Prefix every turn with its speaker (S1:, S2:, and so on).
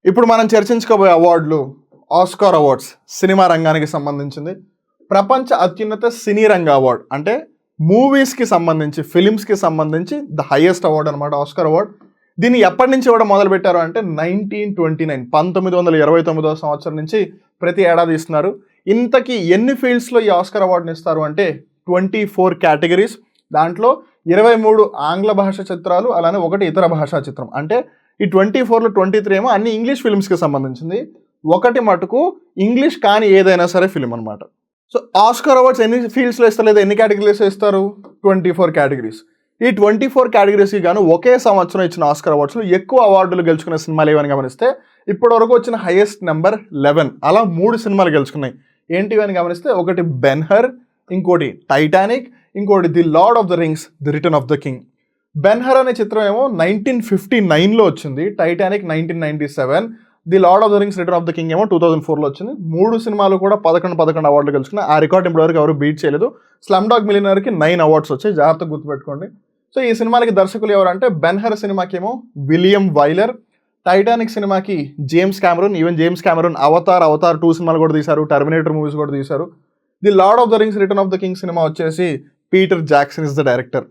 S1: ఇప్పుడు మనం చర్చించుకోబోయే అవార్డులు ఆస్కార్ అవార్డ్స్, సినిమా రంగానికి సంబంధించింది. ప్రపంచ అత్యున్నత సినీ రంగ అవార్డు అంటే మూవీస్కి సంబంధించి, ఫిలిమ్స్కి సంబంధించి ద హైయెస్ట్ అవార్డు అనమాట ఆస్కార్ అవార్డ్. దీన్ని ఎప్పటి నుంచి ఇవ్వడం మొదలుపెట్టారు అంటే 1929 1929వ సంవత్సరం నుంచి ప్రతి ఏడాది ఇస్తున్నారు. ఇంతకీ ఎన్ని ఫీల్డ్స్లో ఈ ఆస్కార్ అవార్డుని ఇస్తారు అంటే 24 కేటగిరీస్. దాంట్లో 23 ఆంగ్ల భాష చిత్రాలు, అలానే ఒకటి ఇతర భాషా చిత్రం. అంటే ఈ 24లో 23 ఏమో అన్ని ఇంగ్లీష్ ఫిల్మ్స్కి సంబంధించింది, ఒకటి మటుకు ఇంగ్లీష్ కానీ ఏదైనా సరే ఫిలిం అనమాట. సో ఆస్కార్ అవార్డ్స్ ఎన్ని ఫీల్డ్స్లో ఇస్తారు, లేదా ఎన్ని కేటగిరీస్లో ఇస్తారు? 24 కేటగిరీస్. ఈ 24 కేటగిరీస్కి గాను ఒకే సంవత్సరం ఇచ్చిన ఆస్కార్ అవార్డ్స్లో ఎక్కువ అవార్డులు గెలుచుకున్న సినిమాలు ఏవని గమనిస్తే ఇప్పటి వరకు వచ్చిన హైయెస్ట్ నెంబర్ 11. అలా 3 సినిమాలు గెలుచుకున్నాయి. ఏంటివి అని గమనిస్తే ఒకటి బెన్హర్, ఇంకోటి టైటానిక్, ఇంకోటి the lord of the rings the return of the king. Ben-Hur అనే చిత్రం ఏమో 1959లో వచ్చింది, Titanic 1997, the lord of the rings return of the king ఏమో 2004లో వచ్చింది. 3 సినిమాలు కూడా 11 అవార్డులు గెలుచుకున్నాయి. ఆ రికార్డ్ ఇప్పటివరకు ఎవరు బీట్ చేయలేదు. స్లమ్ డాగ్ మిలియనర్కి 9 అవార్డ్స్ వచ్చాయి, జాగ్రత్తగా గుర్తుపెట్టుకోండి. సో ఈ సినిమాలకి దర్శకులు ఎవరంటే బెన్హర్ సినిమాకి ఏమో విలియం వైలర్, టైటానిక్ సినిమాకి James Cameron. Even James Cameron Avatar 2 సినిమాలు కూడా తీశారు, టర్మినేటర్ మూవీస్ కూడా తీశారు. The lord of the rings return of the king సినిమా వచ్చేసి Peter Jackson is the director.